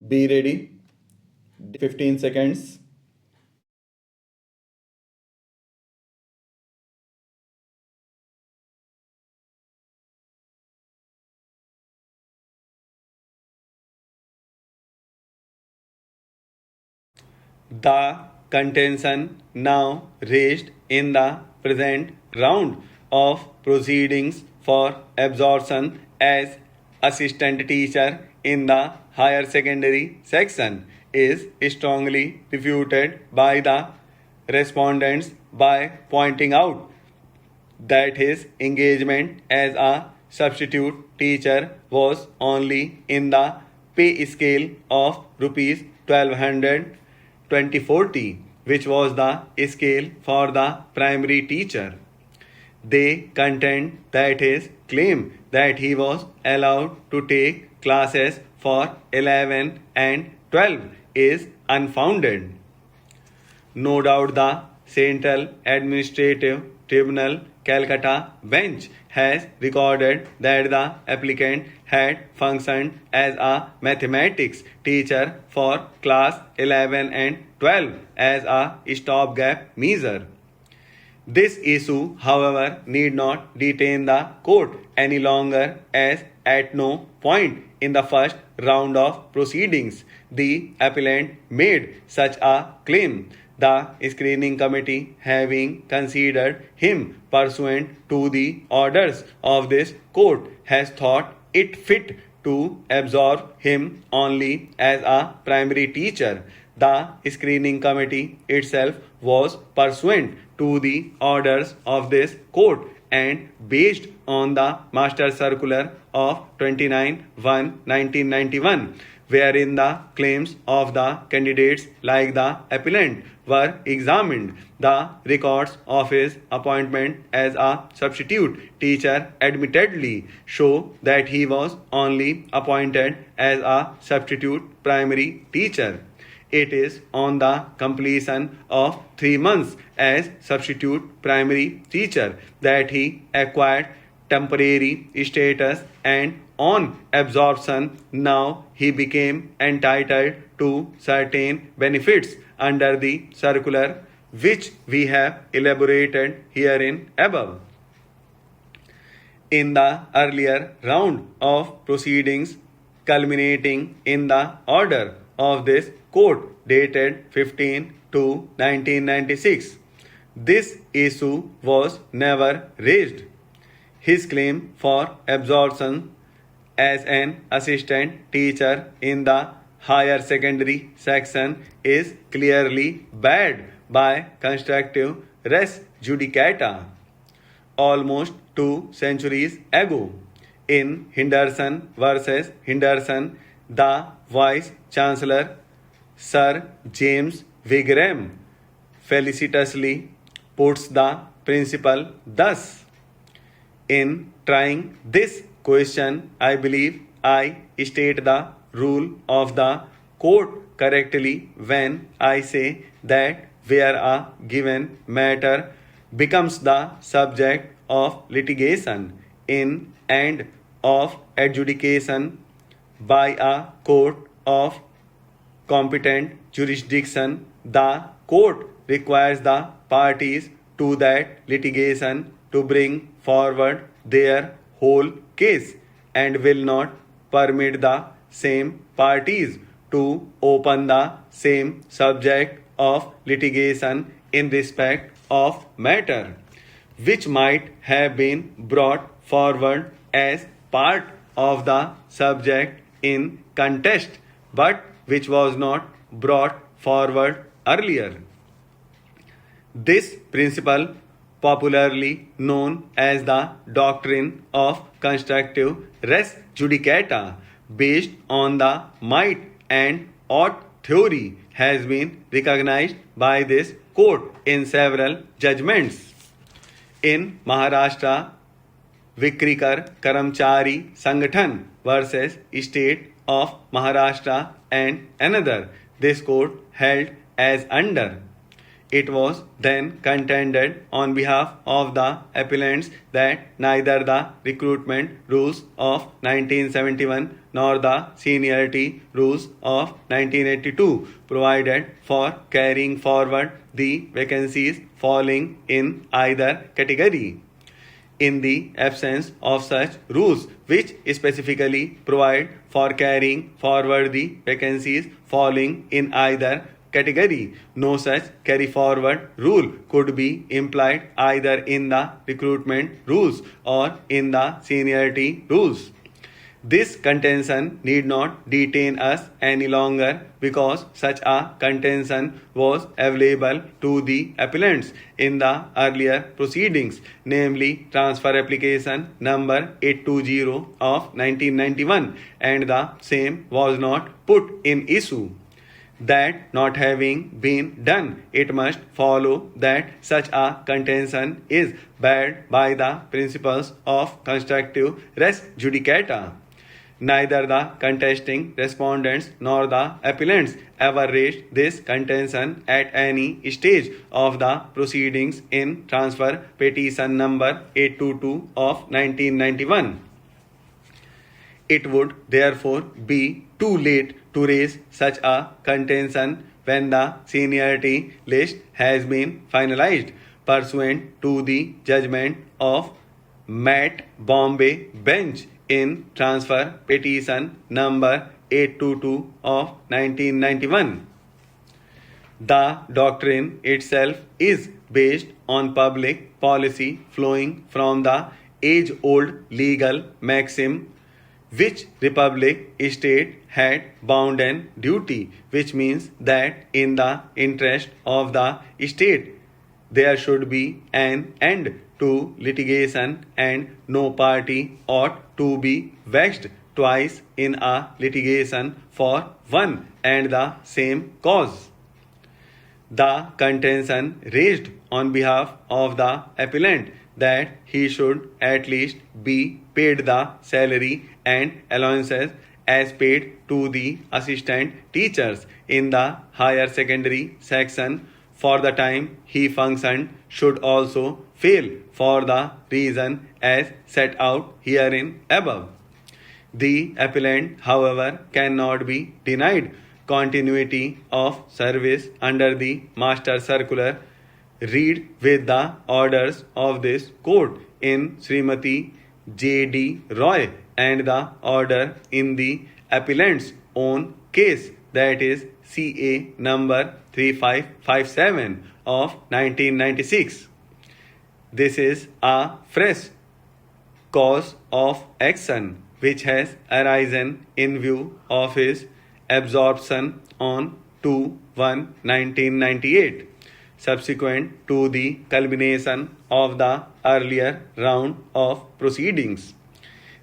Be ready. 15 seconds. The contention now raised in the present round of proceedings for absorption as assistant teacher in the higher secondary section is strongly refuted by the respondents by pointing out that his engagement as a substitute teacher was only in the pay scale of rupees 1200 2040, which was the scale for the primary teacher. They contend that his claim that he was allowed to take classes for 11 and 12 is unfounded. No doubt the Central Administrative Tribunal Calcutta bench has recorded that the applicant had functioned as a mathematics teacher for class 11 and 12 as a stopgap measure. This issue, however, need not detain the court any longer, as at no point in the first round of proceedings the appellant made such a claim. The screening committee, having considered him pursuant to the orders of this court, has thought it fit to absorb him only as a primary teacher. The screening committee itself was pursuant to the orders of this court and based on the Master Circular of 29/1/1991, wherein the claims of the candidates like the appellant were examined. The records of his appointment as a substitute teacher admittedly show that he was only appointed as a substitute primary teacher. It is on the completion of 3 months as substitute primary teacher that he acquired temporary status, and on absorption now he became entitled to certain benefits under the circular which we have elaborated herein above. In the earlier round of proceedings culminating in the order of this court dated 15 to 1996, this issue was never raised. His claim for absorption as an assistant teacher in the higher secondary section is clearly barred by constructive res judicata almost 2 centuries ago. In Henderson versus Henderson, the Vice Chancellor Sir James Wigram felicitously puts the principle thus: in trying this question, I believe I state the rule of the court correctly when I say that where a given matter becomes the subject of litigation in and of adjudication by a court of competent jurisdiction, the court requires the parties to that litigation to bring forward their whole case and will not permit the same parties to open the same subject of litigation in respect of matter which might have been brought forward as part of the subject in contest but which was not brought forward earlier. This principle, popularly known as the doctrine of constructive res judicata, based on the might and ought theory, has been recognized by this court in several judgments. In Maharashtra, Vikrikar Karamchari Sangathan versus State of Maharashtra and another, this court held as under: It was then contended on behalf of the appellants that neither the recruitment rules of 1971 nor the seniority rules of 1982 provided for carrying forward the vacancies falling in either category. In the absence of such rules which specifically provide for carrying forward the vacancies falling in either category, no such carry forward rule could be implied either in the recruitment rules or in the seniority rules. This contention need not detain us any longer because such a contention was available to the appellants in the earlier proceedings, namely transfer application number 820 of 1991, and the same was not put in issue. That not having been done, it must follow that such a contention is barred by the principles of constructive res judicata. Neither the contesting respondents nor the appellants ever raised this contention at any stage of the proceedings in transfer petition number 822 of 1991. It would therefore be too late to raise such a contention when the seniority list has been finalized pursuant to the judgment of Matt Bombay bench in transfer petition number 822 of 1991. The doctrine itself is based on public policy flowing from the age-old legal maxim which republic state had bounden duty, which means that in the interest of the state there should be an end to litigation and no party ought to be vexed twice in a litigation for one and the same cause. The contention raised on behalf of the appellant that he should at least be paid the salary and allowances as paid to the assistant teachers in the higher secondary section for the time he functioned should also fail for the reason as set out herein above. The appellant, however, cannot be denied continuity of service under the Master Circular. Read with the orders of this court in Srimati J.D. Roy and the order in the appellant's own case, that is CA number 3557 of 1996. This is a fresh cause of action which has arisen in view of his absorption on 2/1/1998, subsequent to the culmination of the earlier round of proceedings.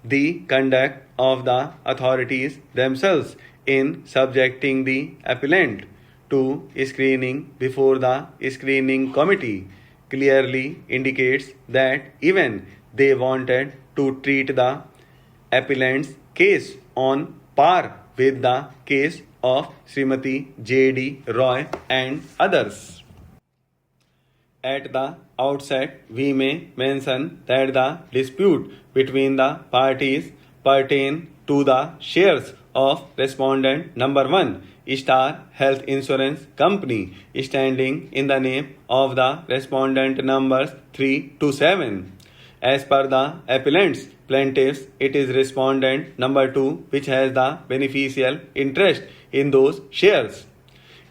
The conduct of the authorities themselves in subjecting the appellant to screening before the screening committee clearly indicates that even they wanted to treat the appellant's case on par with the case of Srimati J.D. Roy and others. At the outset, we may mention that the dispute between the parties pertain to the shares of respondent number 1, Star Health Insurance Company, standing in the name of the respondent numbers 3 to 7. As per the appellant's plaintiffs, it is respondent number 2 which has the beneficial interest in those shares.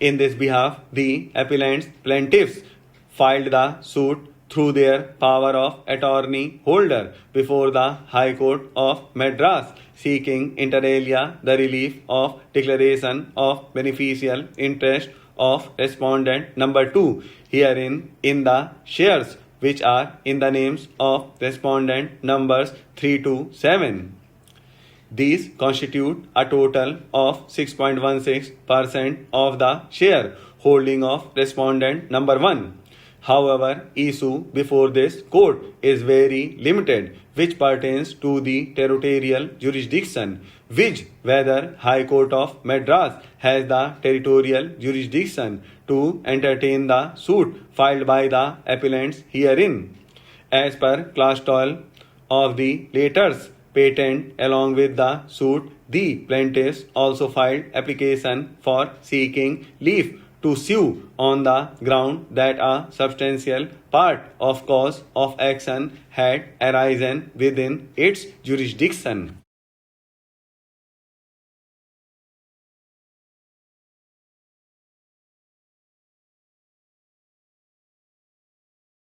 In this behalf, the appellant's plaintiffs filed the suit through their power of attorney holder before the High Court of Madras, seeking inter alia the relief of declaration of beneficial interest of respondent number 2 herein in the shares which are in the names of respondent numbers 3 to 7. These constitute a total of 6.16% of the share holding of respondent number 1. However, issue before this court is very limited, which pertains to the territorial jurisdiction which whether High Court of Madras has the territorial jurisdiction to entertain the suit filed by the appellants herein. As per Clause 12 of the latter's patent, along with the suit, the plaintiffs also filed application for seeking leave to sue on the ground that a substantial part of cause of action had arisen within its jurisdiction.